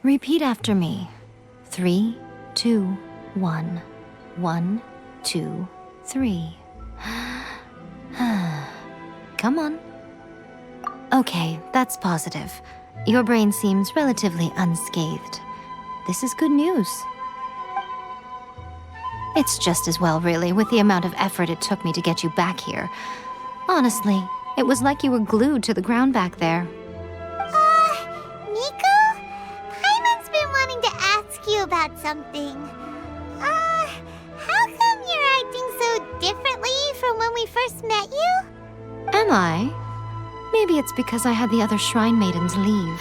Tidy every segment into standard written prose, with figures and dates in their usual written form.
Repeat after me. 3, 2, 1. 1, 2, 3. Come on. Okay, that's positive. Your brain seems relatively unscathed. This is good news. It's just as well, really, with the amount of effort it took me to get you back here. Honestly, it was like you were glued to the ground back there. Miko? Paimon's been wanting to ask you about something. How come you're acting so differently from when we first met you? Am I? Maybe it's because I had the other shrine maidens leave.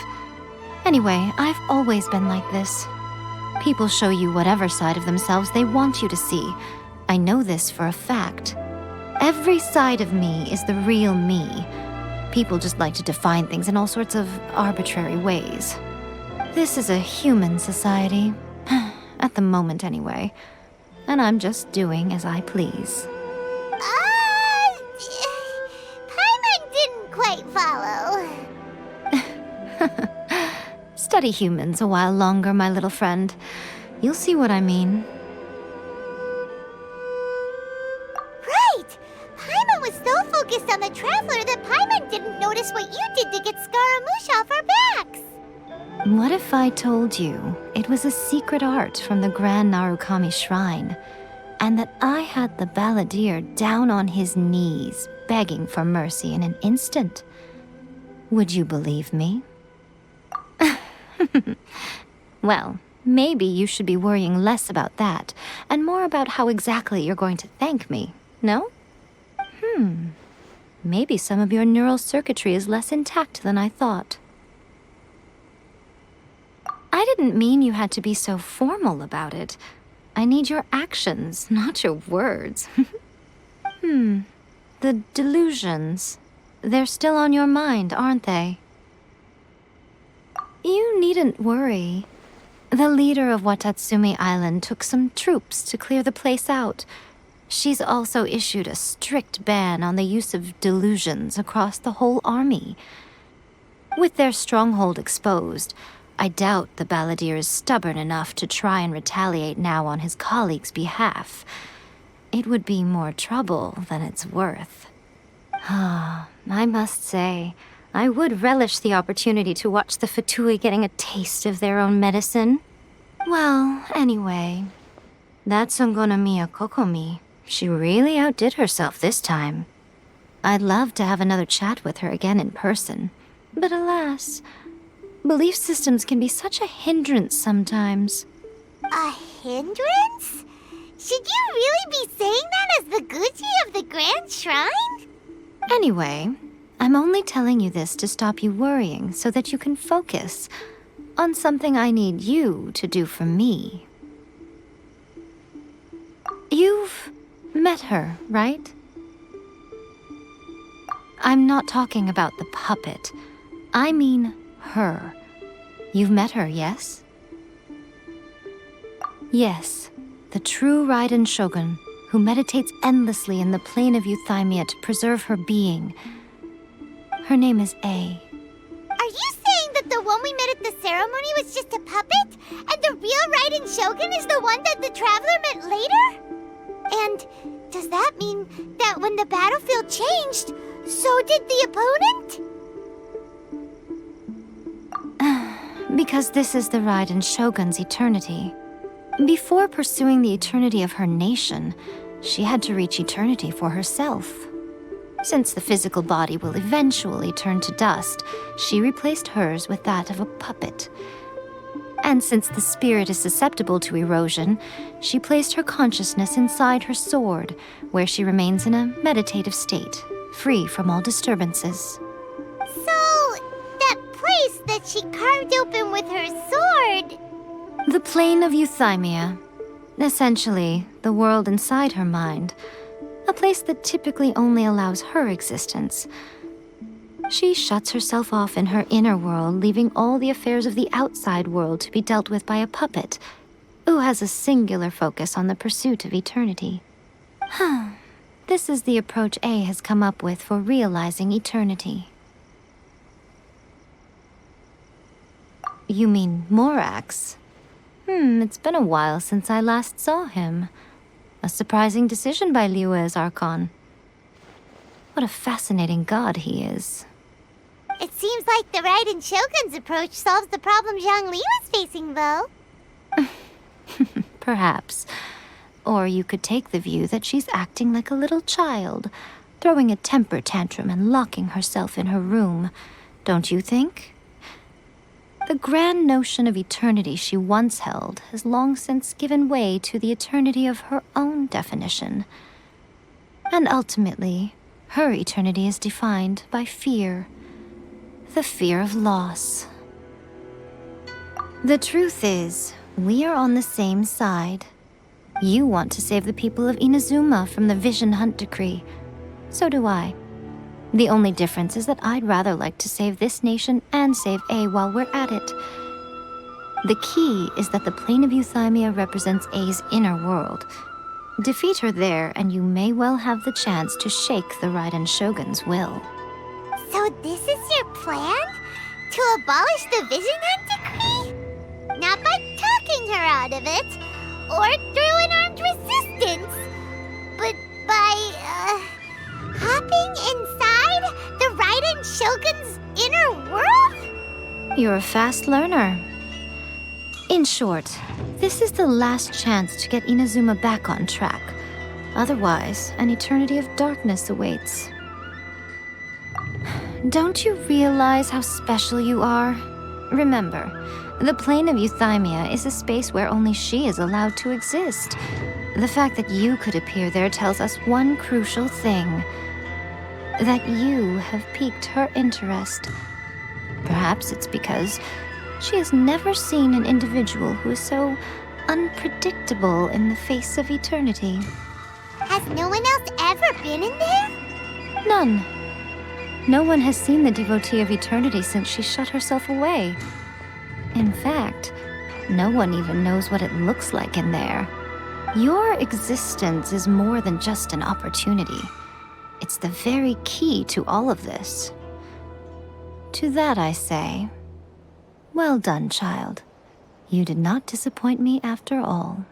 Anyway, I've always been like this. People show you whatever side of themselves they want you to see. I know this for a fact. Every side of me is the real me. People just like to define things in all sorts of arbitrary ways. This is a human society. At the moment, anyway. And I'm just doing as I please. Paimon didn't quite follow. Study humans a while longer, my little friend. You'll see what I mean. Right! Paimon was so focused on the Traveler that Paimon didn't notice what you did to get Scaramouche off our backs. What if I told you it was a secret art from the Grand Narukami Shrine, and that I had the balladeer down on his knees, begging for mercy in an instant? Would you believe me? Well, maybe you should be worrying less about that, and more about how exactly you're going to thank me, no? Maybe some of your neural circuitry is less intact than I thought. I didn't mean you had to be so formal about it. I need your actions, not your words. The delusions. They're still on your mind, aren't they? You needn't worry. The leader of Watatsumi Island took some troops to clear the place out. She's also issued a strict ban on the use of delusions across the whole army. With their stronghold exposed, I doubt the balladeer is stubborn enough to try and retaliate now on his colleague's behalf. It would be more trouble than it's worth. I must say, I would relish the opportunity to watch the Fatui getting a taste of their own medicine. Well, anyway, that Songonomiya Kokomi, she really outdid herself this time. I'd love to have another chat with her again in person, but alas, belief systems can be such a hindrance sometimes. A hindrance? Should you really be saying that as the Gucci of the Grand Shrine? Anyway, I'm only telling you this to stop you worrying so that you can focus on something I need you to do for me. You've met her, right? I'm not talking about the puppet. I mean her. You've met her, yes? Yes, the true Raiden Shogun, who meditates endlessly in the plane of Euthymia to preserve her being. Her name is Yae. Are you saying that the one we met at the ceremony was just a puppet? And the real Raiden Shogun is the one that the Traveler met later? And does that mean that when the battlefield changed, so did the opponent? Because this is the Raiden Shogun's eternity. Before pursuing the eternity of her nation, she had to reach eternity for herself. Since the physical body will eventually turn to dust, she replaced hers with that of a puppet. And since the spirit is susceptible to erosion, she placed her consciousness inside her sword, where she remains in a meditative state, free from all disturbances. So, that place that she carved open with her sword... The plane of Euthymia. Essentially, the world inside her mind. A place that typically only allows her existence. She shuts herself off in her inner world, leaving all the affairs of the outside world to be dealt with by a puppet, who has a singular focus on the pursuit of eternity. This is the approach Yae has come up with for realizing eternity. You mean Morax? It's been a while since I last saw him. A surprising decision by Liyue's Archon. What a fascinating god he is. It seems like the Raiden Shogun's approach solves the problem Zhongli was facing, though. Perhaps. Or you could take the view that she's acting like a little child, throwing a temper tantrum and locking herself in her room. Don't you think? The grand notion of eternity she once held has long since given way to the eternity of her own definition. And ultimately, her eternity is defined by fear. The fear of loss. The truth is, we are on the same side. You want to save the people of Inazuma from the Vision Hunt decree. So do I. The only difference is that I'd rather like to save this nation and save A while we're at it. The key is that the plane of Euthymia represents A's inner world. Defeat her there, and you may well have the chance to shake the Raiden Shogun's will. So this is your plan? To abolish the Vision Hunt decree? Not by talking her out of it, or through an armed resistance, but by, hopping inside the Raiden Shogun's inner world? You're a fast learner. In short, this is the last chance to get Inazuma back on track. Otherwise, an eternity of darkness awaits. Don't you realize how special you are? Remember, the plane of Euthymia is a space where only she is allowed to exist. The fact that you could appear there tells us one crucial thing. That you have piqued her interest. Perhaps it's because she has never seen an individual who is so unpredictable in the face of eternity. Has no one else ever been in there? None. No one has seen the devotee of eternity since she shut herself away. In fact, no one even knows what it looks like in there. Your existence is more than just an opportunity. It's the very key to all of this. To that I say, well done, child. You did not disappoint me after all.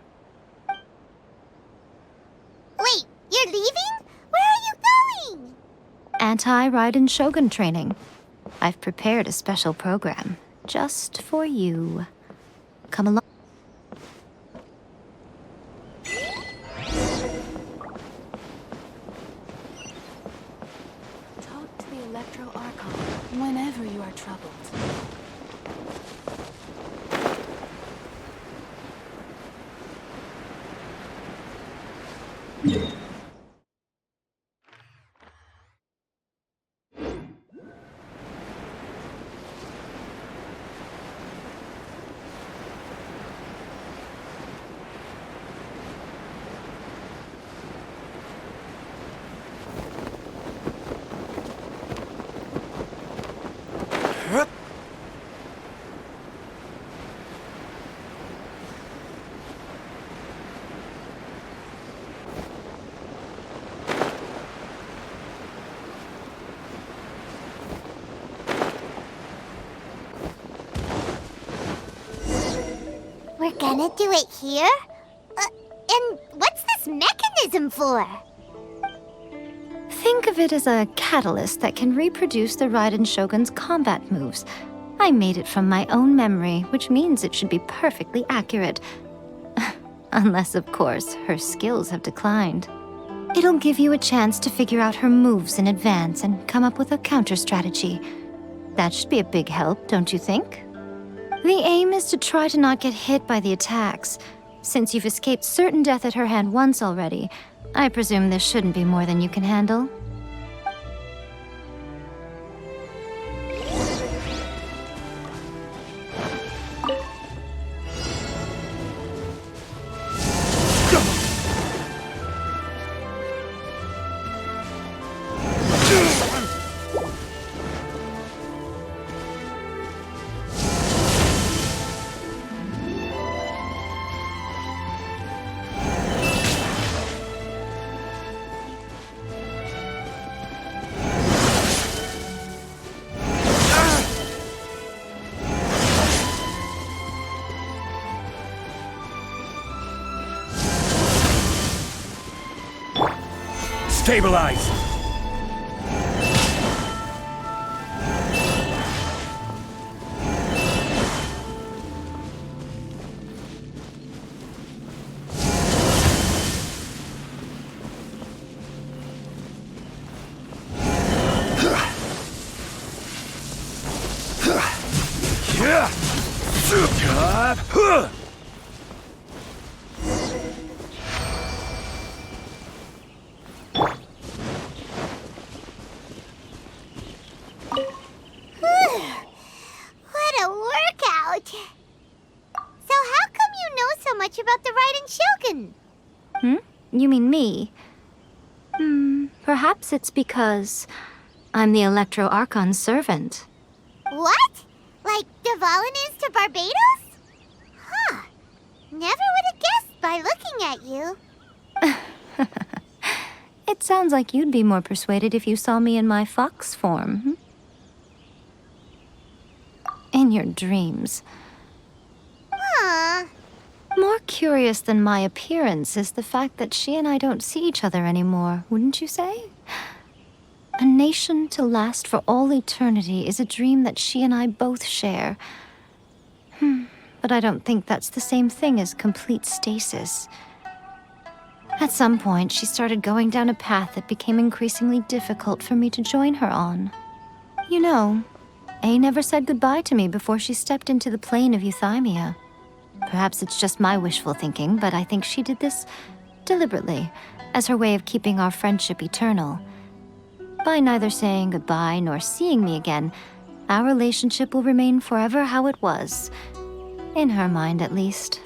Wait, you're leaving? Where are you going? Anti-Raiden Shogun training. I've prepared a special program just for you. Come along. Talk to the Electro Archon whenever you are troubled. We're gonna do it here? And what's this mechanism for? Think of it as a catalyst that can reproduce the Raiden Shogun's combat moves. I made it from my own memory, which means it should be perfectly accurate. Unless, of course, her skills have declined. It'll give you a chance to figure out her moves in advance and come up with a counter strategy. That should be a big help, don't you think? The aim is to try to not get hit by the attacks. Since you've escaped certain death at her hand once already, I presume this shouldn't be more than you can handle. Stabilize! What a workout! So how come you know so much about the Raiden Shogun? You mean me? Perhaps it's because I'm the Electro Archon's servant. What? Like Devalin is to Barbados? Huh. Never would have guessed by looking at you. It sounds like you'd be more persuaded if you saw me in my fox form. In your dreams. Huh. More curious than my appearance is the fact that she and I don't see each other anymore, wouldn't you say? A nation to last for all eternity is a dream that she and I both share. But I don't think that's the same thing as complete stasis. At some point, she started going down a path that became increasingly difficult for me to join her on. You know, Yae never said goodbye to me before she stepped into the plane of Euthymia. Perhaps it's just my wishful thinking, but I think she did this deliberately, as her way of keeping our friendship eternal. By neither saying goodbye nor seeing me again, our relationship will remain forever how it was. In her mind, at least.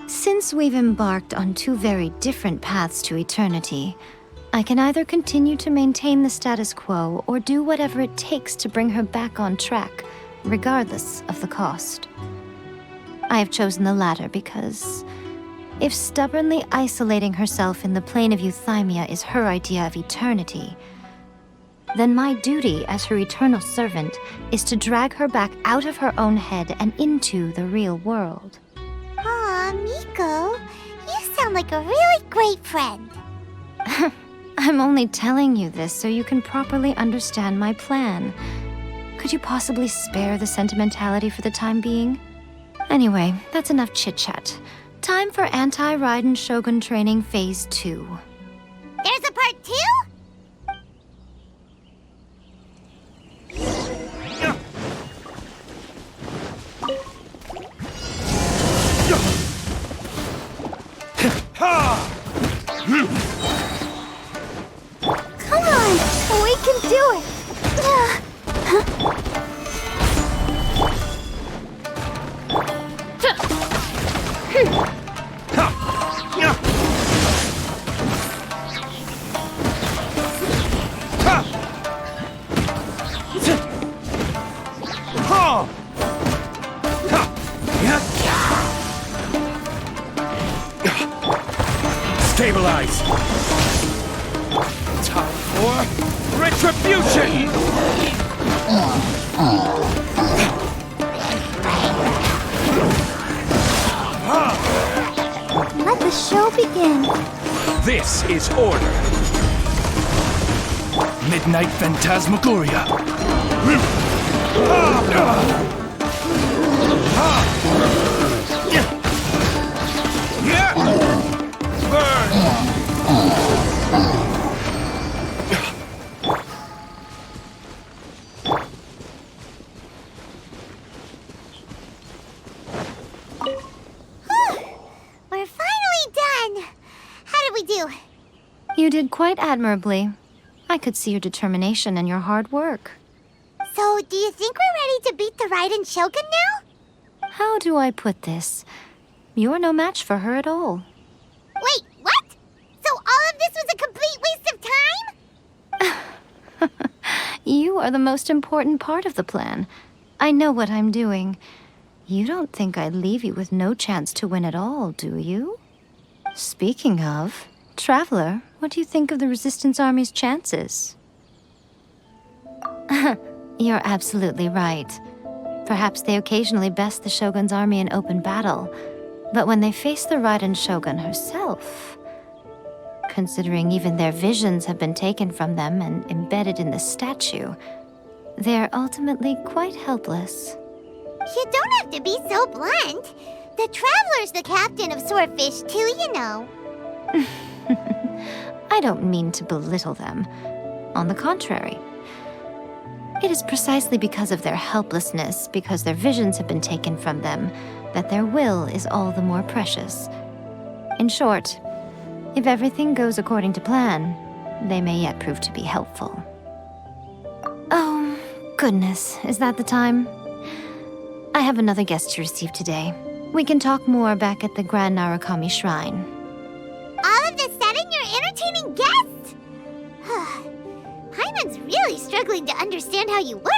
Since we've embarked on two very different paths to eternity, I can either continue to maintain the status quo or do whatever it takes to bring her back on track, regardless of the cost. I have chosen the latter because if stubbornly isolating herself in the plane of Euthymia is her idea of eternity, then my duty as her eternal servant is to drag her back out of her own head and into the real world. Aw, Miko, you sound like a really great friend. I'm only telling you this so you can properly understand my plan. Could you possibly spare the sentimentality for the time being? Anyway, that's enough chit-chat. Time for Anti-Raiden Shogun Training Phase 2. There's a part 2? Come on, we can do it. Stabilize! Time for retribution! Let the show begin. This is order. Midnight Phantasmagoria. We're finally done. How did we do? You did quite admirably. I could see your determination and your hard work. So, do you think we're ready to beat the Raiden Shogun now? How do I put this? You're no match for her at all. Wait, what? So all of this was a complete waste of time? You are the most important part of the plan. I know what I'm doing. You don't think I'd leave you with no chance to win at all, do you? Speaking of, Traveler, what do you think of the Resistance Army's chances? You're absolutely right. Perhaps they occasionally best the Shogun's army in open battle, but when they face the Raiden Shogun herself, considering even their visions have been taken from them and embedded in the statue. They're ultimately quite helpless. You don't have to be so blunt. The Traveler's the captain of Swordfish too, you know. I don't mean to belittle them. On the contrary. It is precisely because of their helplessness, because their visions have been taken from them, that their will is all the more precious. In short, if everything goes according to plan, they may yet prove to be helpful. Oh, goodness, is that the time? I have another guest to receive today. We can talk more back at the Grand Narukami Shrine. All of a sudden, you're entertaining guests? Paimon's really struggling to understand how you work.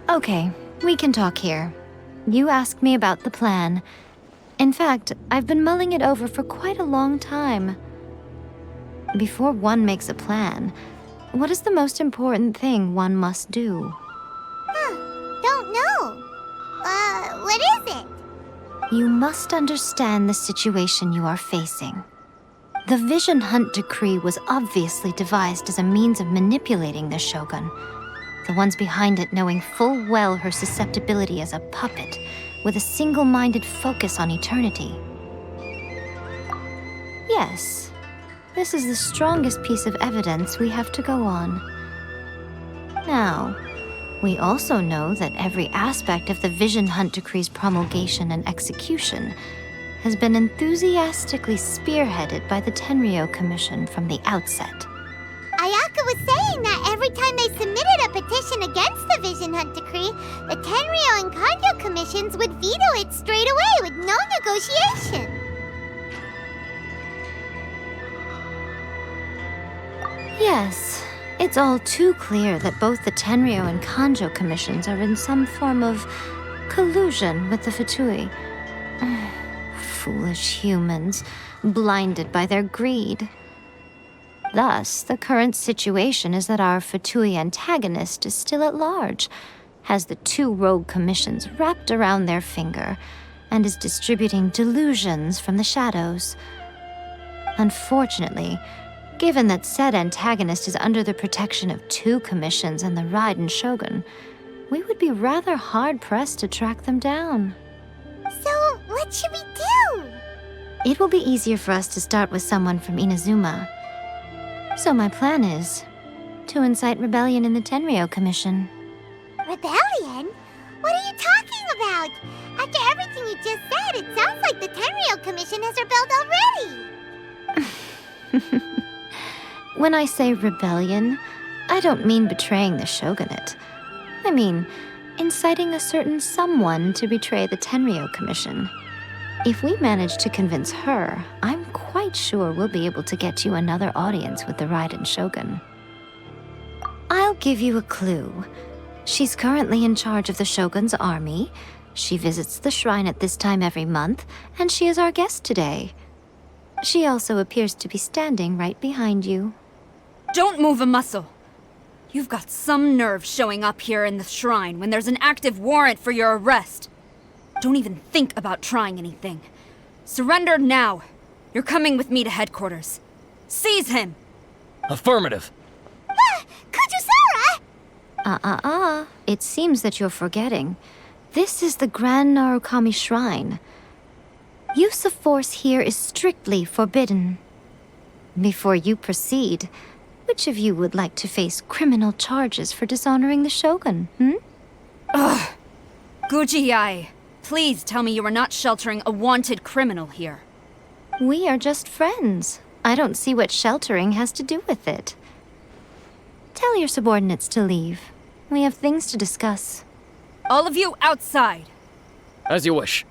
Okay, we can talk here. You asked me about the plan. In fact, I've been mulling it over for quite a long time. Before one makes a plan, what is the most important thing one must do? Don't know. What is it? You must understand the situation you are facing. The Vision Hunt Decree was obviously devised as a means of manipulating the Shogun. The ones behind it knowing full well her susceptibility as a puppet, with a single-minded focus on eternity. Yes, this is the strongest piece of evidence we have to go on. Now, we also know that every aspect of the Vision Hunt Decree's promulgation and execution has been enthusiastically spearheaded by the Tenryou Commission from the outset. Ayaka was saying that every time they submitted a petition against the Vision Hunt Decree, the Tenryou and Kujou commissions would veto it straight away with no negotiation. Yes, it's all too clear that both the Tenryou and Kujou commissions are in some form of collusion with the Fatui. Foolish humans, blinded by their greed. Thus, the current situation is that our Fatui antagonist is still at large, has the two rogue commissions wrapped around their finger, and is distributing delusions from the shadows. Unfortunately, given that said antagonist is under the protection of two commissions and the Raiden Shogun, we would be rather hard-pressed to track them down. So, what should we do? It will be easier for us to start with someone from Inazuma. So my plan is to incite rebellion in the Tenryou Commission. Rebellion? What are you talking about? After everything you just said, it sounds like the Tenryou Commission has rebelled already. When I say rebellion, I don't mean betraying the shogunate. I mean inciting a certain someone to betray the Tenryou Commission. If we manage to convince her, I'm quite sure we'll be able to get you another audience with the Raiden Shogun. I'll give you a clue. She's currently in charge of the Shogun's army. She visits the shrine at this time every month, and she is our guest today. She also appears to be standing right behind you. Don't move a muscle. You've got some nerve showing up here in the shrine when there's an active warrant for your arrest. Don't even think about trying anything. Surrender now. You're coming with me to headquarters. Seize him! Affirmative. Kujou Sara! It seems that you're forgetting. This is the Grand Narukami Shrine. Use of force here is strictly forbidden. Before you proceed, which of you would like to face criminal charges for dishonoring the Shogun, Ugh! Guji Yae, please tell me you are not sheltering a wanted criminal here. We are just friends. I don't see what sheltering has to do with it. Tell your subordinates to leave. We have things to discuss. All of you outside! As you wish.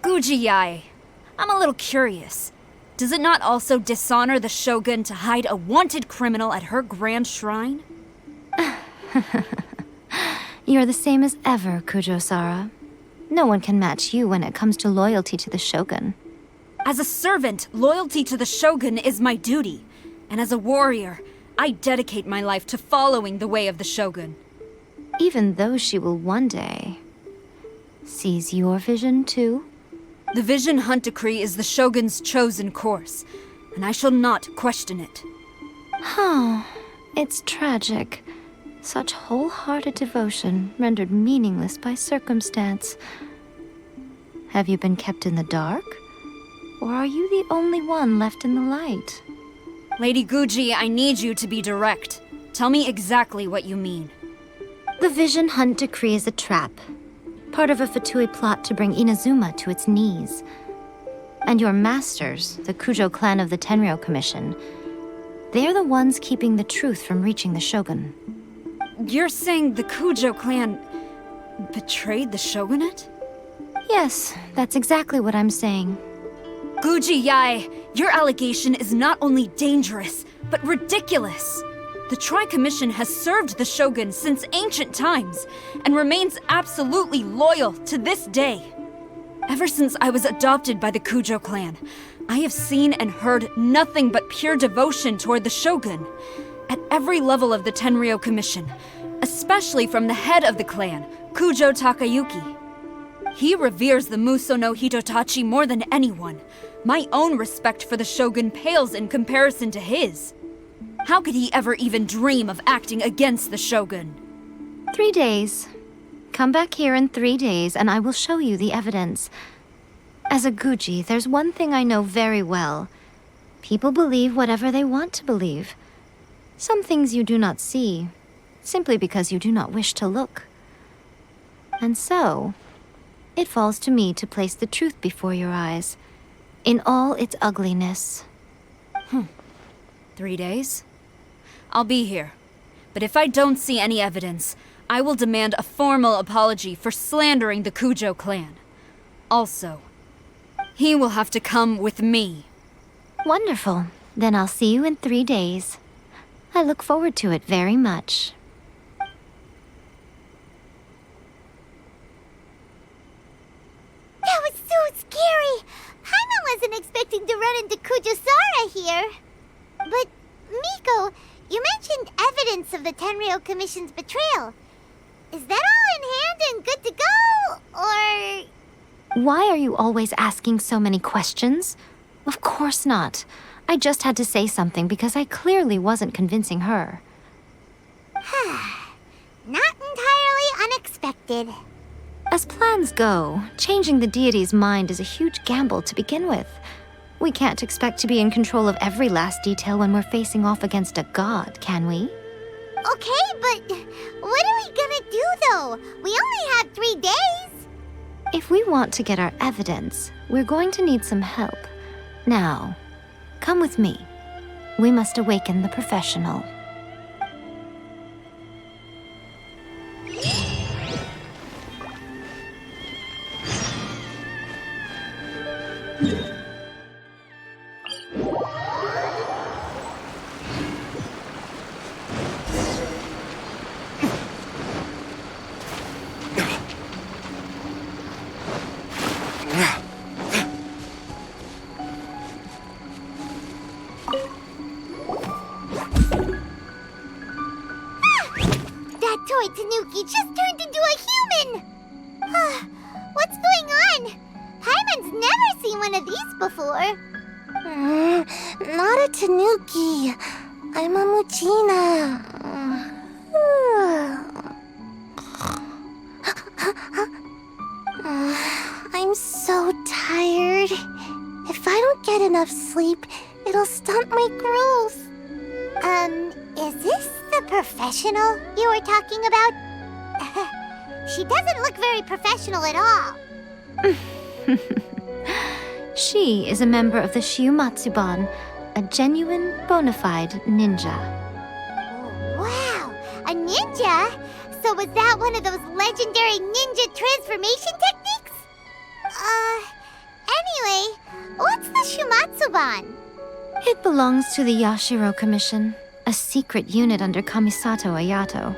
Guji Yae, I'm a little curious. Does it not also dishonor the Shogun to hide a wanted criminal at her grand shrine? You're the same as ever, Kujou Sara. No one can match you when it comes to loyalty to the Shogun. As a servant, loyalty to the Shogun is my duty. And as a warrior, I dedicate my life to following the way of the Shogun. Even though she will one day seize your vision too? The Vision Hunt Decree is the Shogun's chosen course, and I shall not question it. It's tragic. Such wholehearted devotion rendered meaningless by circumstance. Have you been kept in the dark? Or are you the only one left in the light? Lady Guji, I need you to be direct. Tell me exactly what you mean. The Vision Hunt Decree is a trap. Part of a Fatui plot to bring Inazuma to its knees. And your masters, the Kujou clan of the Tenryou Commission, they're the ones keeping the truth from reaching the Shogun. You're saying the Kujou clan betrayed the shogunate? Yes, that's exactly what I'm saying. Guji Yae, your allegation is not only dangerous, but ridiculous. The Tri-Commission has served the Shogun since ancient times, and remains absolutely loyal to this day. Ever since I was adopted by the Kujou clan, I have seen and heard nothing but pure devotion toward the Shogun. At every level of the Tenryou Commission, especially from the head of the clan, Kujou Takayuki. He reveres the Muso no Hitotachi more than anyone. My own respect for the Shogun pales in comparison to his. How could he ever even dream of acting against the Shogun? 3 days. Come back here in 3 days and I will show you the evidence. As a Guji, there's one thing I know very well. People believe whatever they want to believe. Some things you do not see, simply because you do not wish to look. And so, it falls to me to place the truth before your eyes, in all its ugliness. 3 days? I'll be here. But if I don't see any evidence, I will demand a formal apology for slandering the Kujou clan. Also, he will have to come with me. Wonderful. Then I'll see you in 3 days. I look forward to it very much. That was so scary! Paimon wasn't expecting to run into Kujou Sara here. But, Miko, you mentioned evidence of the Tenryou Commission's betrayal. Is that all in hand and good to go, or...? Why are you always asking so many questions? Of course not. I just had to say something because I clearly wasn't convincing her. Not entirely unexpected. As plans go, changing the deity's mind is a huge gamble to begin with. We can't expect to be in control of every last detail when we're facing off against a god, can we? Okay, but what are we gonna do, though? We only have 3 days. If we want to get our evidence, we're going to need some help. Now, come with me. We must awaken the professional. That toy Tanuki just turned into a human! What's going on? Paimon's never seen one of these before. Not a Tanuki. I'm a Muchina. I'm so tired. If I don't get enough sleep, it'll stunt my growth. Is this the professional you were talking about? She doesn't look very professional at all. She is a member of the Shiumatsuban, a genuine, bona fide ninja. Oh, wow, a ninja? So was that one of those legendary ninja transformation techniques? Anyway, what's the Shumatsuban? It belongs to the Yashiro Commission, a secret unit under Kamisato Ayato.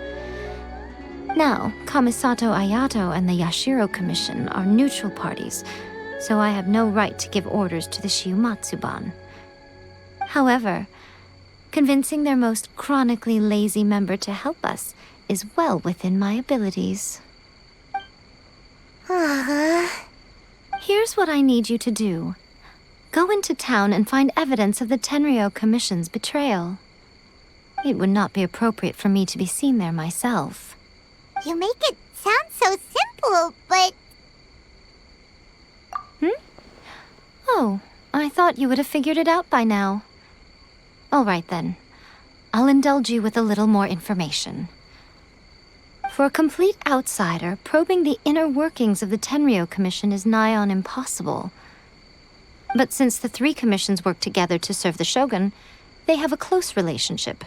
Now, Kamisato Ayato and the Yashiro Commission are neutral parties, so I have no right to give orders to the Shumatsuban. However, convincing their most chronically lazy member to help us is well within my abilities. Here's what I need you to do. Go into town and find evidence of the Tenryou Commission's betrayal. It would not be appropriate for me to be seen there myself. You make it sound so simple, but... Oh, I thought you would have figured it out by now. All right then. I'll indulge you with a little more information. For a complete outsider, probing the inner workings of the Tenryou Commission is nigh on impossible. But since the three commissions work together to serve the Shogun, they have a close relationship.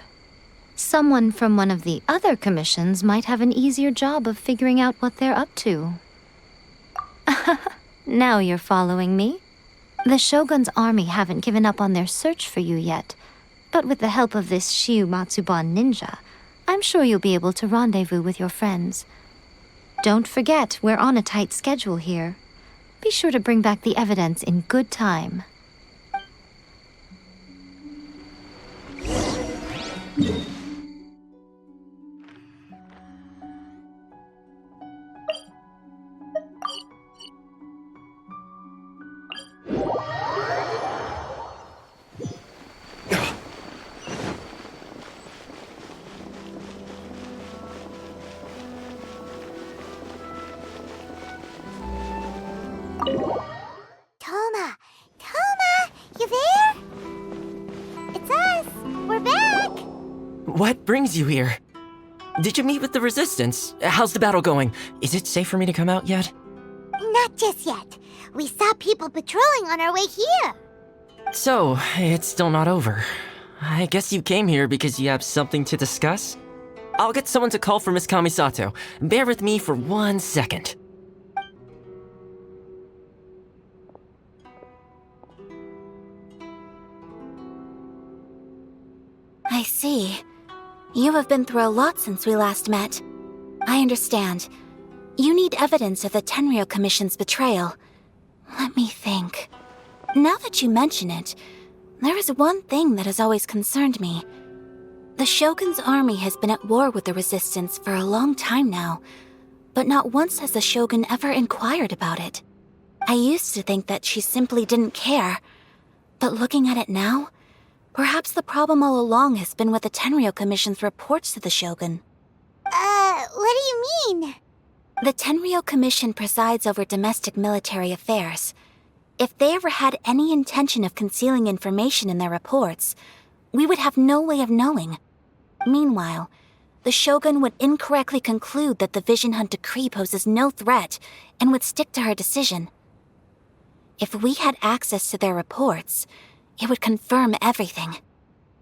Someone from one of the other commissions might have an easier job of figuring out what they're up to. Now you're following me. The Shogun's army haven't given up on their search for you yet, but with the help of this Shiumatsuban ninja, I'm sure you'll be able to rendezvous with your friends. Don't forget, we're on a tight schedule here. Be sure to bring back the evidence in good time. Toma, you there? It's us. We're back. What brings you here? Did you meet with the Resistance? How's the battle going? Is it safe for me to come out yet? Not just yet. We saw people patrolling on our way here. So, it's still not over. I guess you came here because you have something to discuss? I'll get someone to call for Miss Kamisato. Bear with me for 1 second. I see. You have been through a lot since we last met. I understand. You need evidence of the Tenryou Commission's betrayal. Let me think. Now that you mention it, there is one thing that has always concerned me. The Shogun's army has been at war with the Resistance for a long time now, but not once has the Shogun ever inquired about it. I used to think that she simply didn't care, but looking at it now, perhaps the problem all along has been with the Tenryou Commission's reports to the Shogun. What do you mean? The Tenryou Commission presides over domestic military affairs. If they ever had any intention of concealing information in their reports, we would have no way of knowing. Meanwhile, the Shogun would incorrectly conclude that the Vision Hunt decree poses no threat and would stick to her decision. If we had access to their reports, it would confirm everything.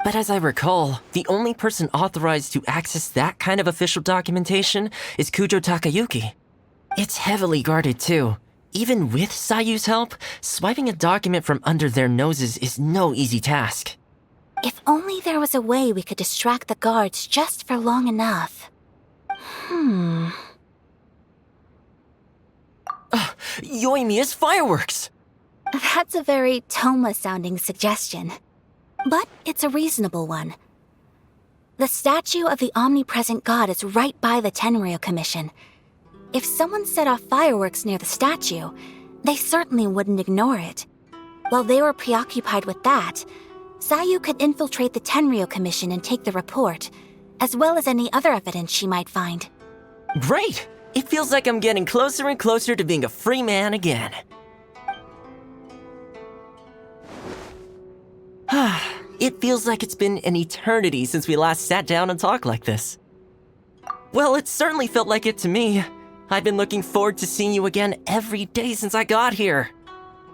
But as I recall, the only person authorized to access that kind of official documentation is Kujou Takayuki. It's heavily guarded too. Even with Sayu's help, swiping a document from under their noses is no easy task. If only there was a way we could distract the guards just for long enough. Yoimiya's fireworks! That's a very Toma-sounding suggestion. But it's a reasonable one. The statue of the omnipresent god is right by the Tenryou Commission. If someone set off fireworks near the statue, they certainly wouldn't ignore it. While they were preoccupied with that, Sayu could infiltrate the Tenryou Commission and take the report, as well as any other evidence she might find. Great! It feels like I'm getting closer and closer to being a free man again. It feels like it's been an eternity since we last sat down and talked like this. Well, it certainly felt like it to me. I've been looking forward to seeing you again every day since I got here.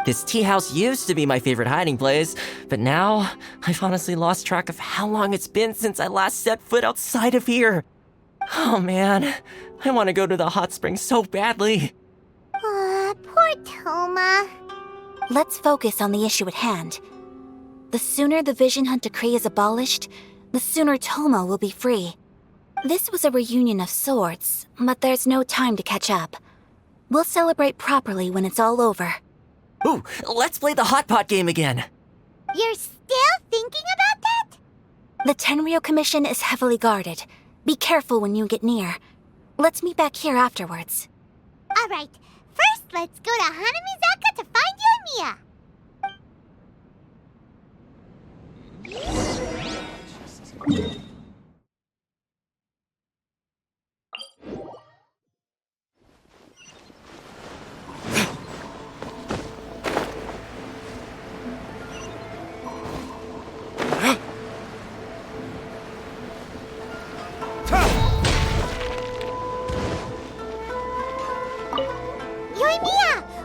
This tea house used to be my favorite hiding place, but now I've honestly lost track of how long it's been since I last set foot outside of here. Oh man, I want to go to the hot springs so badly. Poor Toma. Let's focus on the issue at hand. The sooner the Vision Hunt decree is abolished, the sooner Tomo will be free. This was a reunion of sorts, but there's no time to catch up. We'll celebrate properly when it's all over. Ooh, let's play the hot pot game again. You're still thinking about that? The Tenryou Commission is heavily guarded. Be careful when you get near. Let's meet back here afterwards. Alright, first let's go to Hanamizaka to find you and Mia.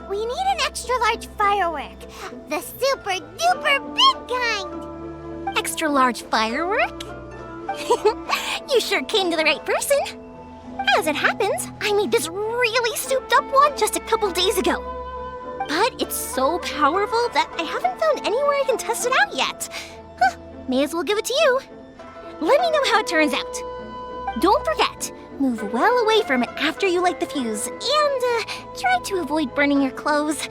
We need an extra-large firework. The super-duper big kind. Extra-large firework? You sure came to the right person. As it happens, I made this really souped-up one just a couple days ago. But it's so powerful that I haven't found anywhere I can test it out yet. Huh, may as well give it to you. Let me know how it turns out. Don't forget, move well away from it after you light the fuse, and try to avoid burning your clothes.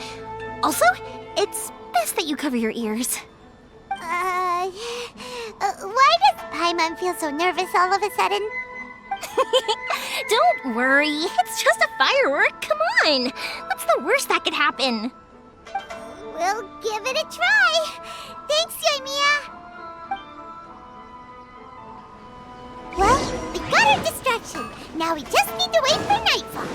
Also, it's best that you cover your ears. Why does Paimon feel so nervous all of a sudden? Don't worry, it's just a firework, come on! What's the worst that could happen? We'll give it a try. Thanks, Yoimiya. Well, we got our distraction. Now we just need to wait for nightfall.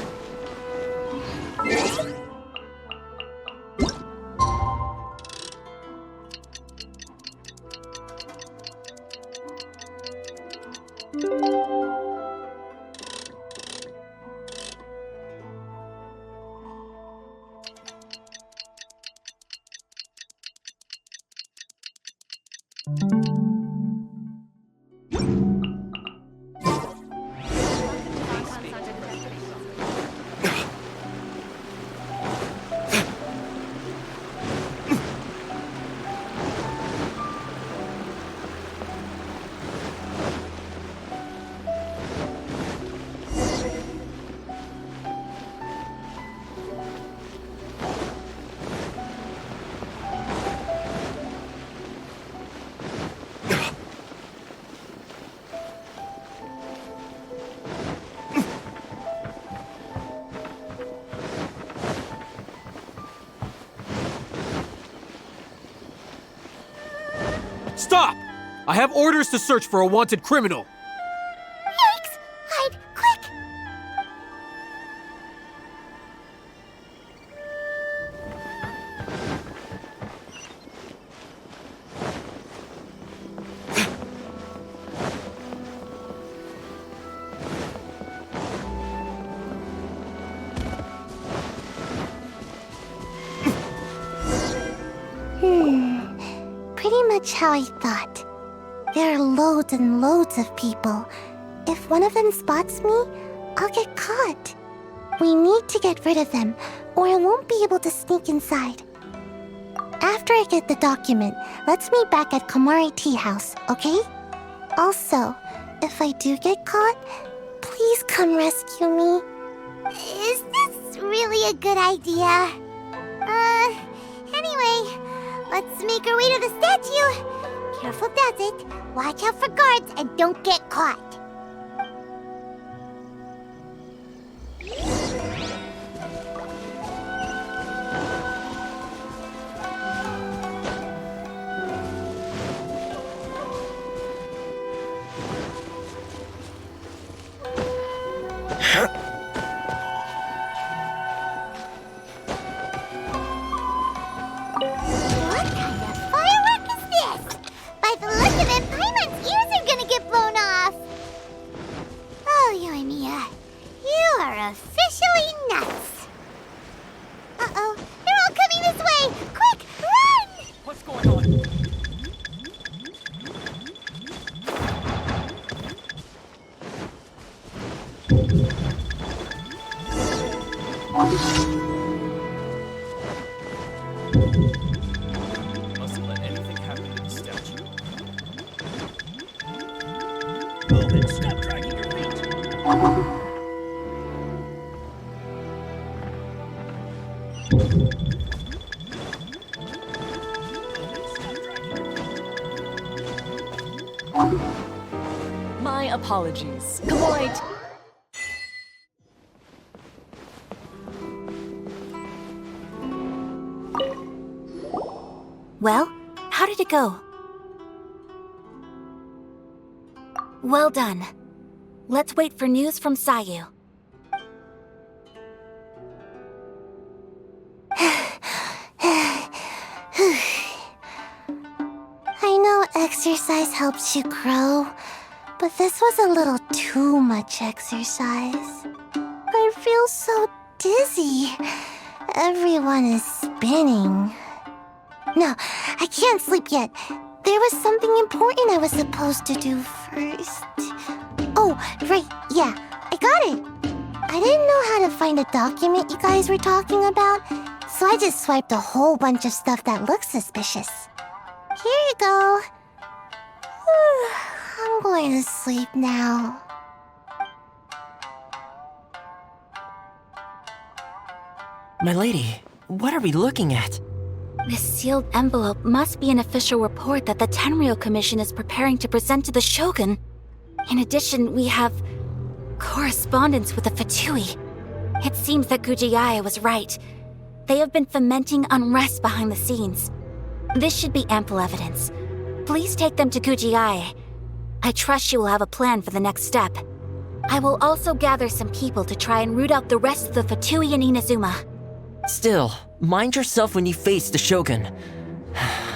Stop! I have orders to search for a wanted criminal. Yikes! Hide, quick! Pretty much how I thought. There are loads and loads of people. If one of them spots me, I'll get caught. We need to get rid of them, or I won't be able to sneak inside. After I get the document, let's meet back at Komari Tea House, okay? Also, if I do get caught, please come rescue me. Is this really a good idea? Anyway, let's make our way to the statue. Careful does it. Watch out for guards and don't get caught. What kind of firework is this? By the look of it, Paimon's ears are gonna get blown off. Oh, Yoimiya, you are officially nuts. Uh-oh, they're all coming this way. Quick, run! What's going on? My apologies. Come right. Well, how did it go? Well done. Let's wait for news from Sayu. I know exercise helps you grow, but this was a little too much exercise. I feel so dizzy. Everyone is spinning. No, I can't sleep yet. There was something important I was supposed to do first. Oh, right, yeah, I got it. I didn't know how to find a document you guys were talking about, so I just swiped a whole bunch of stuff that looks suspicious. Here you go. I'm going to sleep now. My lady, what are we looking at? This sealed envelope must be an official report that the Tenryou Commission is preparing to present to the Shogun. In addition, we have correspondence with the Fatui. It seems that Yae was right. They have been fomenting unrest behind the scenes. This should be ample evidence. Please take them to Yae. I trust you will have a plan for the next step. I will also gather some people to try and root out the rest of the Fatui in Inazuma. Still, mind yourself when you face the Shogun.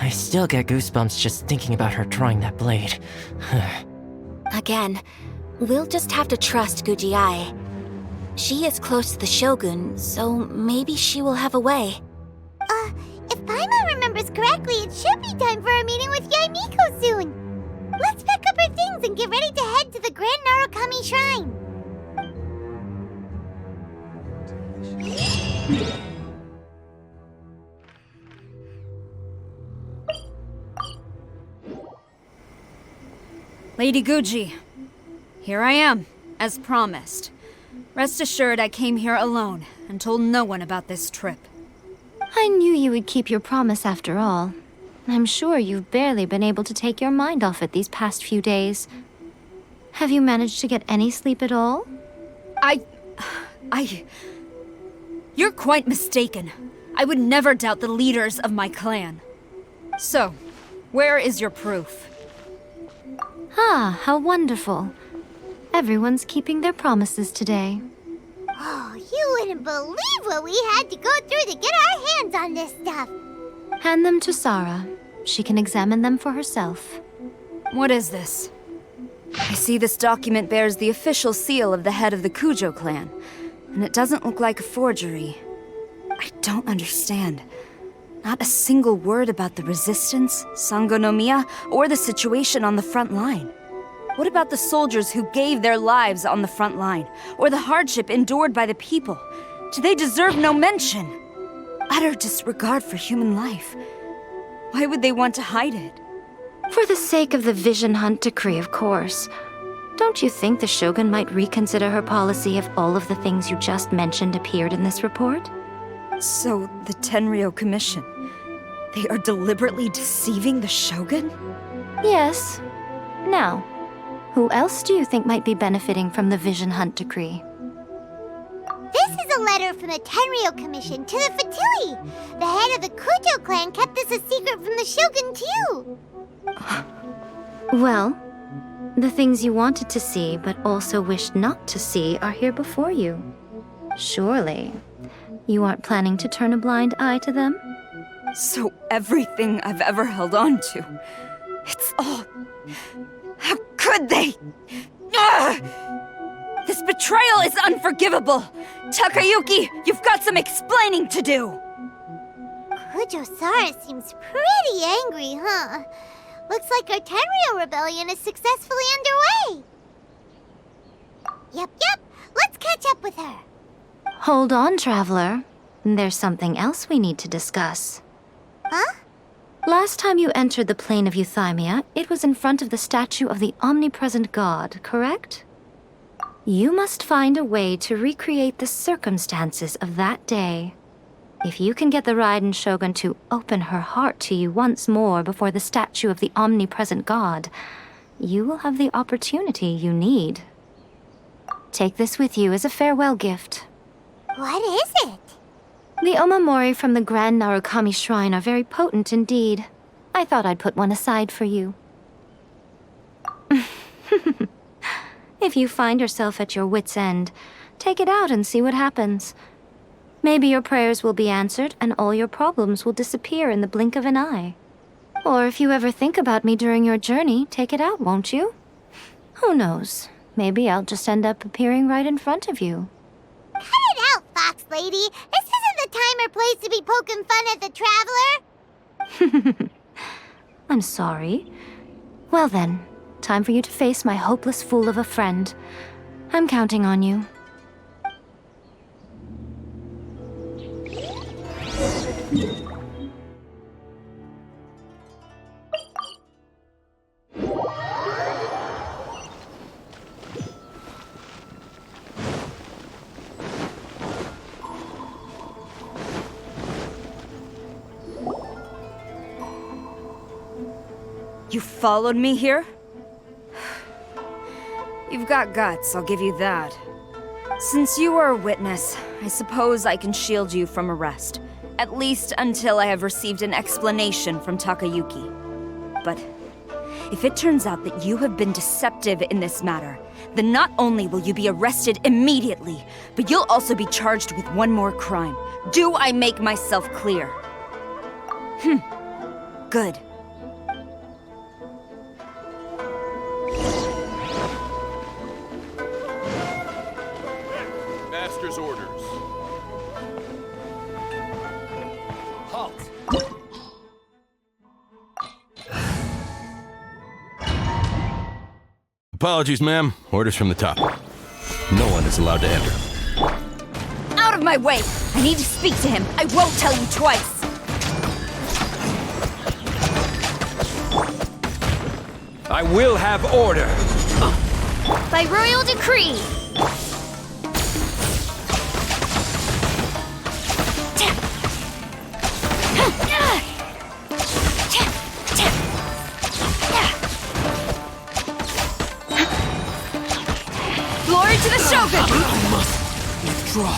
I still get goosebumps just thinking about her drawing that blade. Again, we'll just have to trust Yae. She is close to the Shogun, so maybe she will have a way. If Paimon remembers correctly, it should be time for a meeting with Yae Miko soon. Let's pack up our things and get ready to head to the Grand Narukami Shrine. Lady Guji, here I am, as promised. Rest assured I came here alone and told no one about this trip. I knew you would keep your promise after all. I'm sure you've barely been able to take your mind off it these past few days. Have you managed to get any sleep at all? You're quite mistaken. I would never doubt the leaders of my clan. So, where is your proof? Ah, how wonderful. Everyone's keeping their promises today. Oh, you wouldn't believe what we had to go through to get our hands on this stuff. Hand them to Sara. She can examine them for herself. What is this? I see this document bears the official seal of the head of the Kujou clan, and it doesn't look like a forgery. I don't understand. Not a single word about the resistance, Sangonomiya, or the situation on the front line. What about the soldiers who gave their lives on the front line, or the hardship endured by the people? Do they deserve no mention? Utter disregard for human life. Why would they want to hide it? For the sake of the Vision Hunt decree, of course. Don't you think the Shogun might reconsider her policy if all of the things you just mentioned appeared in this report? So, the Tenryou Commission, they are deliberately deceiving the Shogun? Yes. Now, who else do you think might be benefiting from the Vision Hunt decree? This is a letter from the Tenryou Commission to the Fatui. The head of the Kujou clan kept this a secret from the Shogun, too. Well, the things you wanted to see but also wished not to see are here before you. Surely, you aren't planning to turn a blind eye to them? So everything I've ever held on to, it's all... How could they? Ugh! This betrayal is unforgivable! Takayuki, you've got some explaining to do! Kujou Sara seems pretty angry, huh? Looks like our Tenryou rebellion is successfully underway. Yep, let's catch up with her. Hold on, Traveler. There's something else we need to discuss. Huh? Last time you entered the plane of Euthymia, it was in front of the statue of the omnipresent god, correct? You must find a way to recreate the circumstances of that day. If you can get the Raiden Shogun to open her heart to you once more before the statue of the omnipresent god, you will have the opportunity you need. Take this with you as a farewell gift. What is it? The omamori from the Grand Narukami Shrine are very potent indeed. I thought I'd put one aside for you. If you find yourself at your wit's end, take it out and see what happens. Maybe your prayers will be answered and all your problems will disappear in the blink of an eye. Or if you ever think about me during your journey, take it out, won't you? Who knows? Maybe I'll just end up appearing right in front of you. Cut it out, Fox Lady. This isn't the time or place to be poking fun at the Traveler. I'm sorry. Well then, time for you to face my hopeless fool of a friend. I'm counting on you. You followed me here? You've got guts, I'll give you that. Since you are a witness, I suppose I can shield you from arrest. At least until I have received an explanation from Takayuki. But if it turns out that you have been deceptive in this matter, then not only will you be arrested immediately, but you'll also be charged with one more crime. Do I make myself clear? Good. Master's orders. Halt! Apologies, ma'am. Orders from the top. No one is allowed to enter. Out of my way! I need to speak to him. I won't tell you twice. I will have order. By royal decree. Glory to the Shogun! I must withdraw.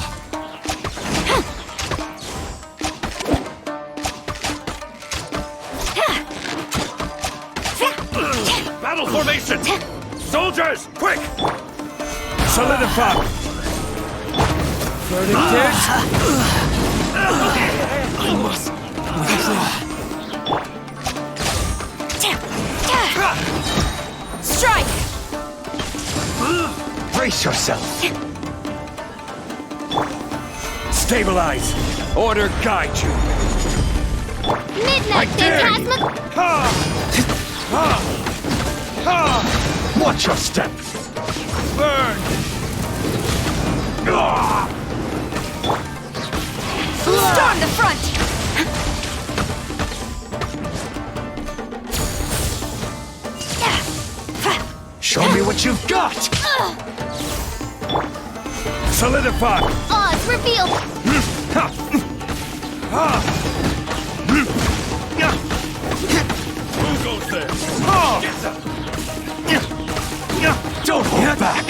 Battle formation! Soldiers, quick! Solidify! Verdict. I must withdraw. Strike! Brace yourself! Stabilize! Order guide you! Midnight Phantasma. Watch your step! Burn! Storm the front! Show me what you've got! Solidify! Oz revealed. Who goes there? Don't hold back!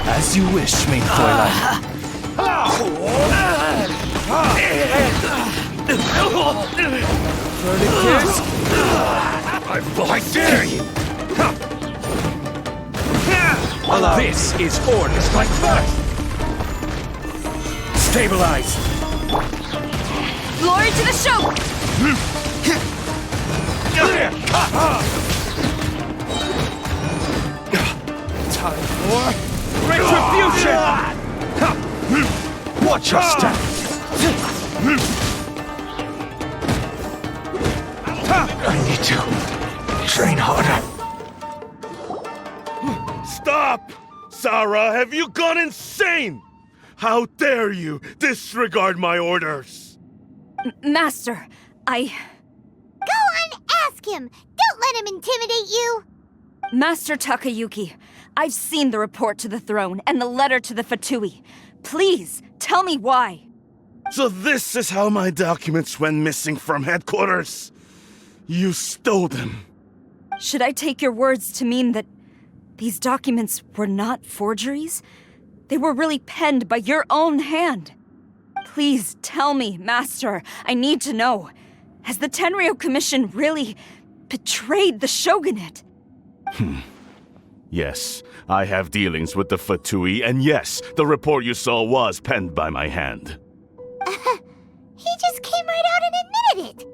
As you wish, main Fräulein. I dare you! This is order. Strike first! Stabilize! Glory to the Shogun! Time for retribution! Watch your step! I need to train harder. Stop! Sara, have you gone insane? How dare you disregard my orders? Master, Go on, ask him! Don't let him intimidate you! Master Takayuki, I've seen the report to the throne and the letter to the Fatui. Please, tell me why. So this is how my documents went missing from headquarters. You stole them. Should I take your words to mean that these documents were not forgeries? They were really penned by your own hand. Please tell me, Master. I need to know. Has the Tenryou Commission really betrayed the Shogunate? Yes, I have dealings with the Fatui, and yes, the report you saw was penned by my hand. He just came right out and admitted it.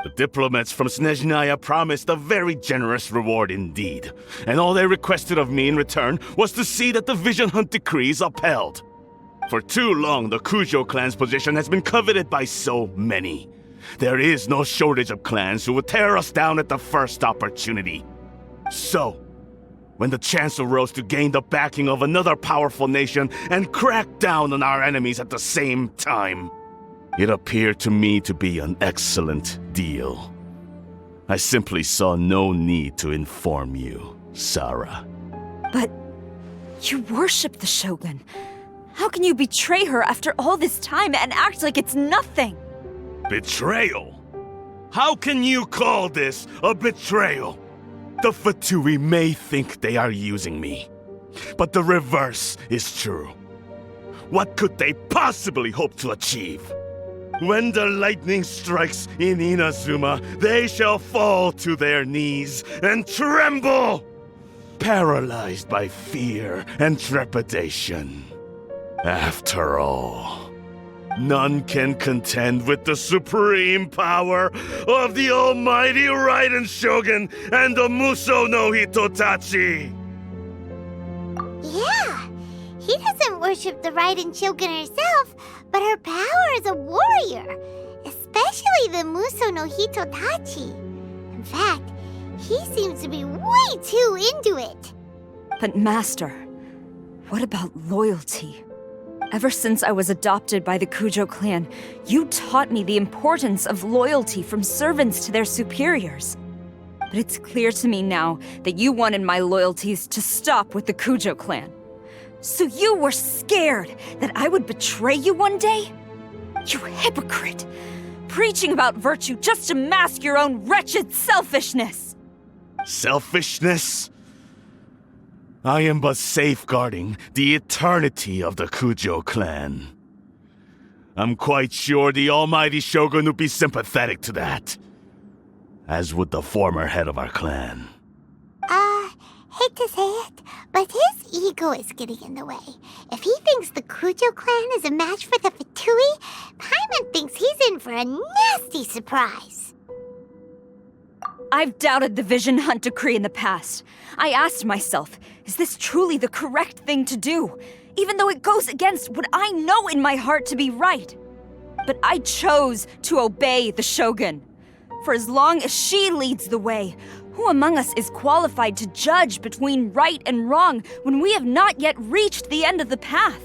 The diplomats from Snezhnaya promised a very generous reward indeed, and all they requested of me in return was to see that the Vision Hunt decree is upheld. For too long, the Kujou clan's position has been coveted by so many. There is no shortage of clans who would tear us down at the first opportunity. So, when the chance arose to gain the backing of another powerful nation and crack down on our enemies at the same time, it appeared to me to be an excellent deal. I simply saw no need to inform you, Sara. But you worship the Shogun. How can you betray her after all this time and act like it's nothing? Betrayal? How can you call this a betrayal? The Fatui may think they are using me, but the reverse is true. What could they possibly hope to achieve? When the lightning strikes in Inazuma, they shall fall to their knees and tremble, paralyzed by fear and trepidation. After all, none can contend with the supreme power of the almighty Raiden Shogun and the Muso no Hitotachi! Yeah, he doesn't worship the Raiden Shogun herself, but her power as a warrior, especially the Muso no Hitotachi. In fact, he seems to be way too into it. But Master, what about loyalty? Ever since I was adopted by the Kujou clan, you taught me the importance of loyalty from servants to their superiors. But it's clear to me now that you wanted my loyalties to stop with the Kujou clan. So you were scared that I would betray you one day? You hypocrite! Preaching about virtue just to mask your own wretched selfishness! Selfishness? I am but safeguarding the eternity of the Kujou clan. I'm quite sure the almighty Shogun would be sympathetic to that. As would the former head of our clan. Hate to say it, but his ego is getting in the way. If he thinks the Kujou clan is a match for the Fatui, Paimon thinks he's in for a nasty surprise. I've doubted the Vision Hunt decree in the past. I asked myself, is this truly the correct thing to do? Even though it goes against what I know in my heart to be right. But I chose to obey the Shogun. For as long as she leads the way, who among us is qualified to judge between right and wrong when we have not yet reached the end of the path?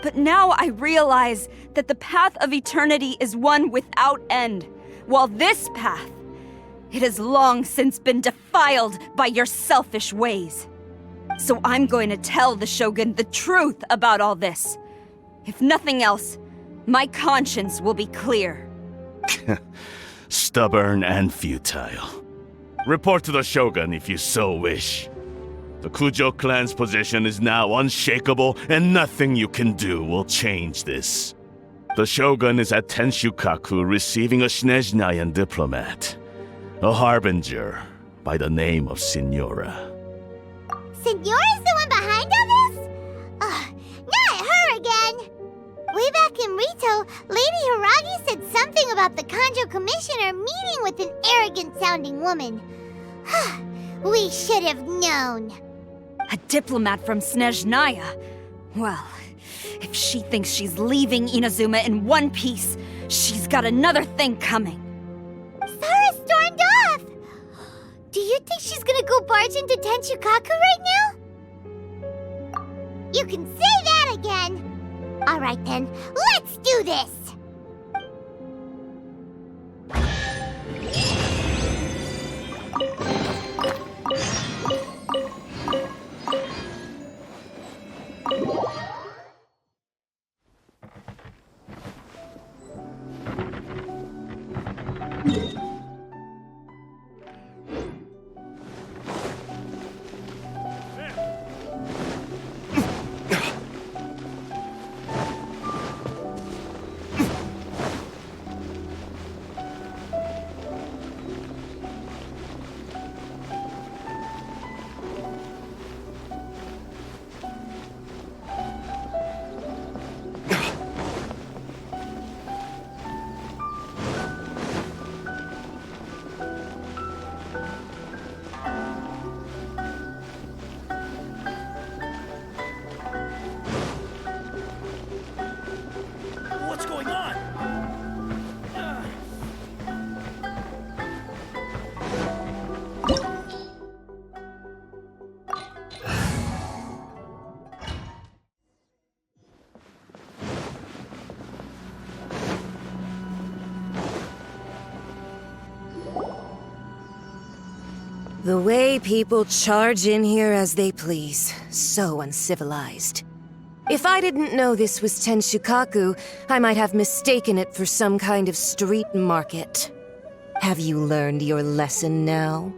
But now I realize that the path of eternity is one without end, while this path, it has long since been defiled by your selfish ways. So I'm going to tell the Shogun the truth about all this. If nothing else, my conscience will be clear. Stubborn and futile. Report to the Shogun if you so wish. The Kujou clan's position is now unshakable, and nothing you can do will change this. The Shogun is at Tenshukaku receiving a Snezhnayan diplomat, a harbinger by the name of Signora. Signora's the one behind all this? Not her again! Way back in Rito, Lady Hiragi said something about the Kanjo Commissioner meeting with an arrogant-sounding woman. We should have known. A diplomat from Snezhnaya? Well, if she thinks she's leaving Inazuma in one piece, she's got another thing coming. Sara stormed off! Do you think she's gonna go barge into Tenshukaku right now? You can say that again! Alright then, let's do this! The way people charge in here as they please. So uncivilized. If I didn't know this was Tenshukaku, I might have mistaken it for some kind of street market. Have you learned your lesson now?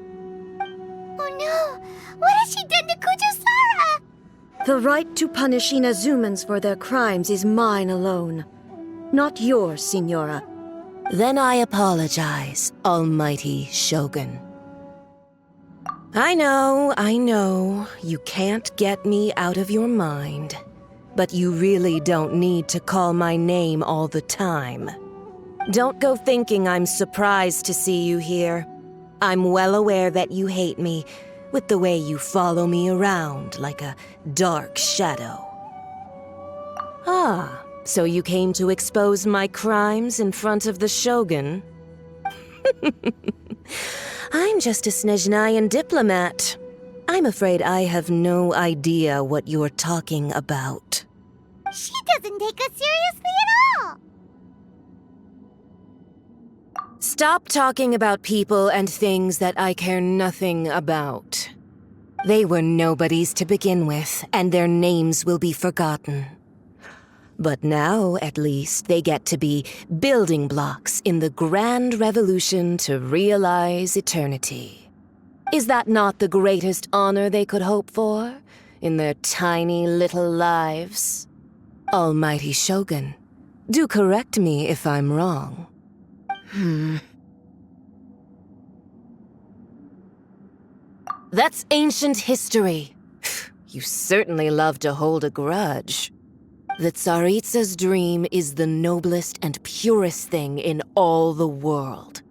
Oh no! What has she done to Kujou Sara? The right to punish Inazumans for their crimes is mine alone. Not yours, Signora. Then I apologize, Almighty Shogun. I know, you can't get me out of your mind. But you really don't need to call my name all the time. Don't go thinking I'm surprised to see you here. I'm well aware that you hate me, with the way you follow me around like a dark shadow. Ah, so you came to expose my crimes in front of the Shogun? I'm just a Snezhnayan diplomat. I'm afraid I have no idea what you're talking about. She doesn't take us seriously at all! Stop talking about people and things that I care nothing about. They were nobodies to begin with, and their names will be forgotten. But now, at least, they get to be building blocks in the grand revolution to realize eternity. Is that not the greatest honor they could hope for in their tiny little lives? Almighty Shogun, do correct me if I'm wrong. That's ancient history. You certainly love to hold a grudge. The Tsaritsa's dream is the noblest and purest thing in all the world.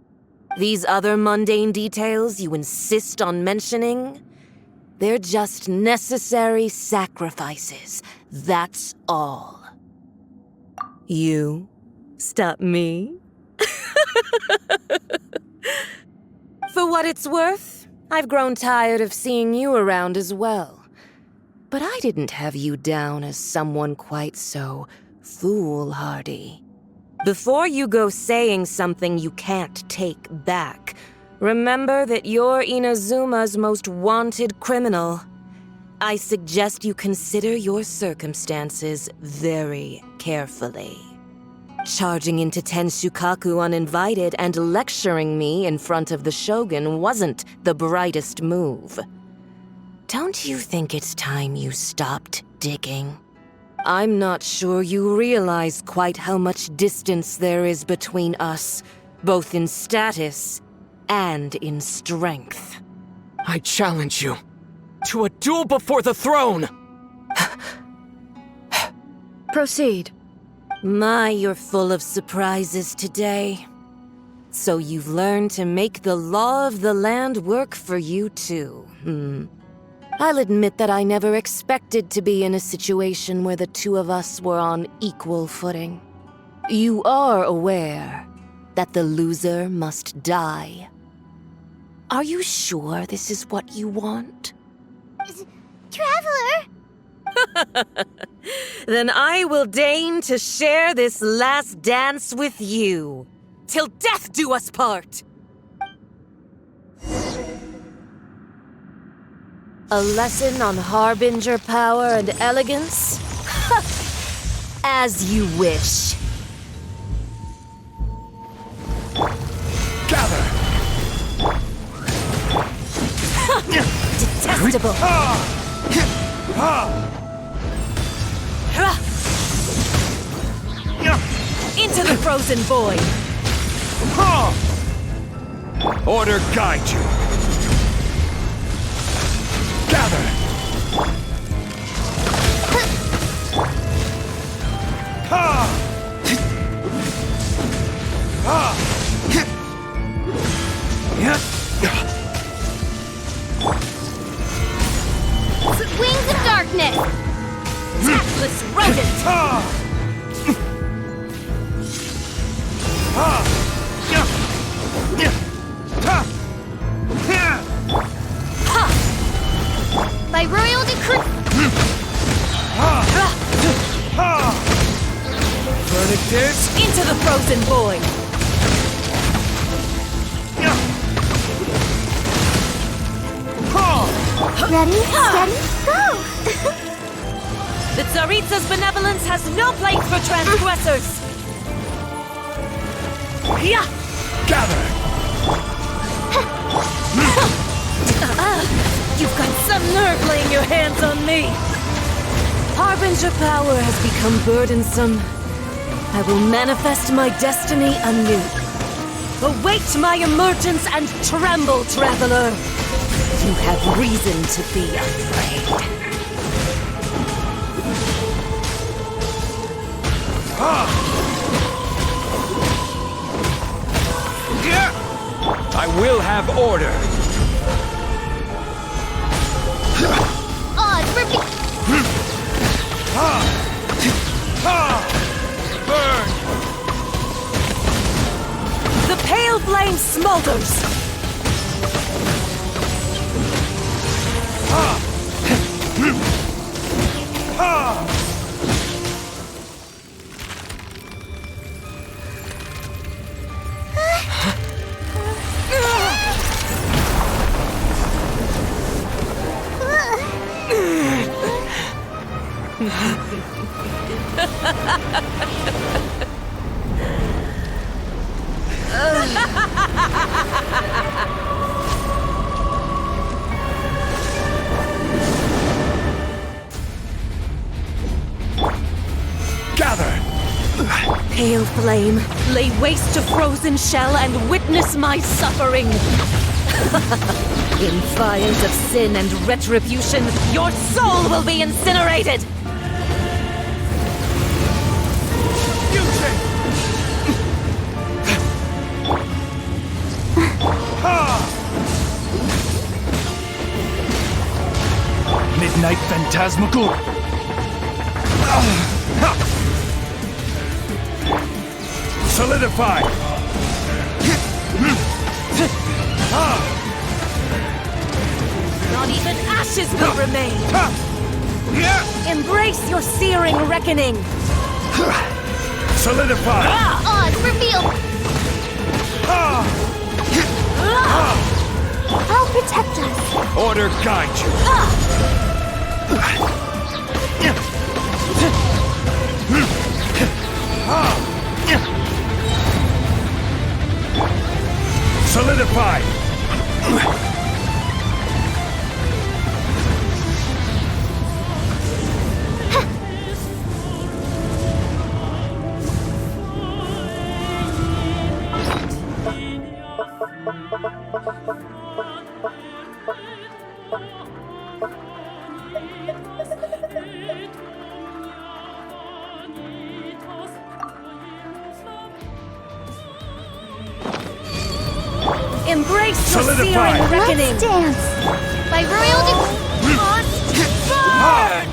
These other mundane details you insist on mentioning, they're just necessary sacrifices, that's all. You stop me? For what it's worth, I've grown tired of seeing you around as well. But I didn't have you down as someone quite so foolhardy. Before you go saying something you can't take back, remember that you're Inazuma's most wanted criminal. I suggest you consider your circumstances very carefully. Charging into Tenshukaku uninvited and lecturing me in front of the Shogun wasn't the brightest move. Don't you think it's time you stopped digging? I'm not sure you realize quite how much distance there is between us, both in status and in strength. I challenge you to a duel before the throne! Proceed. My, you're full of surprises today. So you've learned to make the law of the land work for you too, I'll admit that I never expected to be in a situation where the two of us were on equal footing. You are aware that the loser must die. Are you sure this is what you want? Traveler! Then I will deign to share this last dance with you. Till death do us part! A lesson on harbinger power and elegance? As you wish. Gather! Detestable! Into the frozen void! Order guide you! Gather! Wings of darkness! Tactless rodent! By royal decree! Verdict is... Into the frozen void! Ready, steady, go! The Tsaritsa's benevolence has no place for transgressors! Yeah! Gather! You've got some nerve laying your hands on me! Harbinger power has become burdensome. I will manifest my destiny anew. Await my emergence and tremble, traveler! You have reason to be afraid. I will have order. Odds for me! Burn! The pale flame smolders! Gather! Pale flame, lay waste to frozen shell and witness my suffering! In fires of sin and retribution, your soul will be incinerated! Midnight Phantasmical? Solidify! Not even ashes will remain! Embrace your searing reckoning! Solidify! Odds reveal! I'll protect us! Order guide you! Solidify! Embrace your Solidify. searing reckoning! Let's dance! By royal must burn!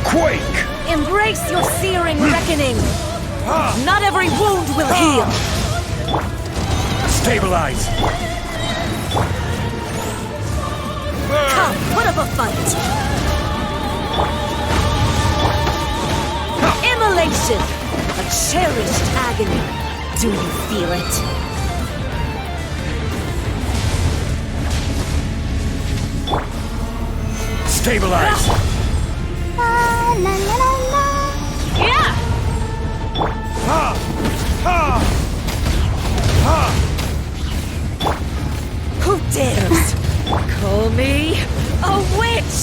Quake! Embrace your searing reckoning! Not every wound will heal! Stabilize! Come, put up a fight! Immolation! A cherished agony. Do you feel it? Stabilize! La la la la la! Yeah! Who dares call me a witch?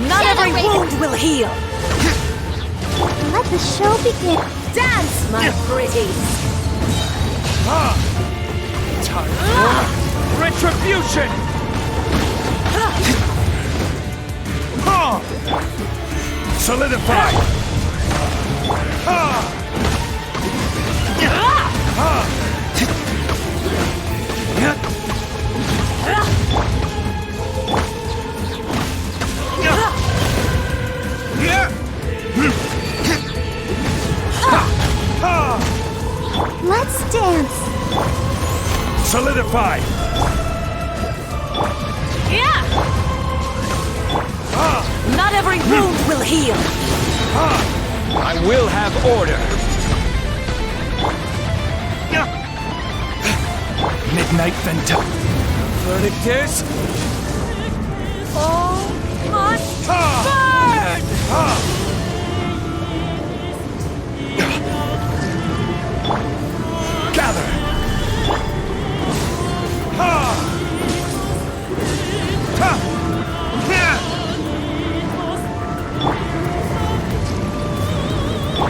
Not every wound will heal. Let the show begin. Dance, my pretties. Time for retribution! Solidify! Solidify! Yeah! Not every wound will heal! I will have order! Midnight Venta. Verdict is... All must burn! Gather!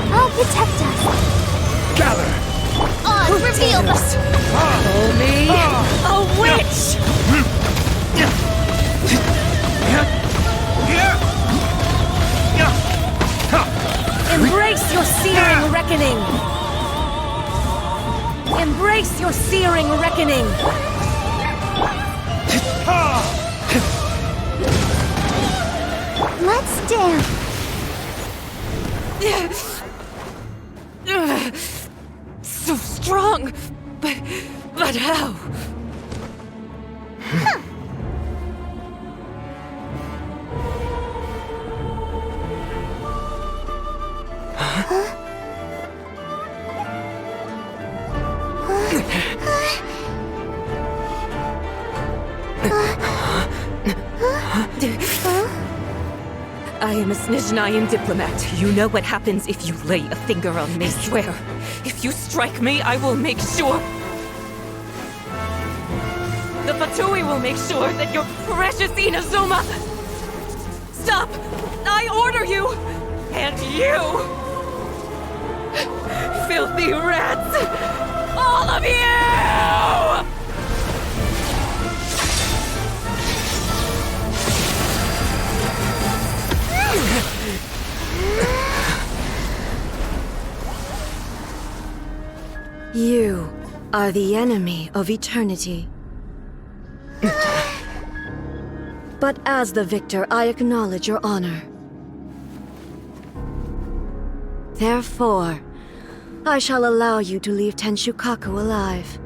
I'll protect us. Gather! On, reveal us! Call me a witch! Embrace your searing reckoning! Embrace your searing reckoning! Let's dance. So strong! But how? I am a Snezhnayan diplomat. You know what happens if you lay a finger on me, swear. If you strike me, I will make sure... The Fatui will make sure that your precious Inazuma... Stop! I order you! And you! Filthy rats! All of you! You are the enemy of eternity. But as the victor, I acknowledge your honor. Therefore, I shall allow you to leave Tenshukaku alive.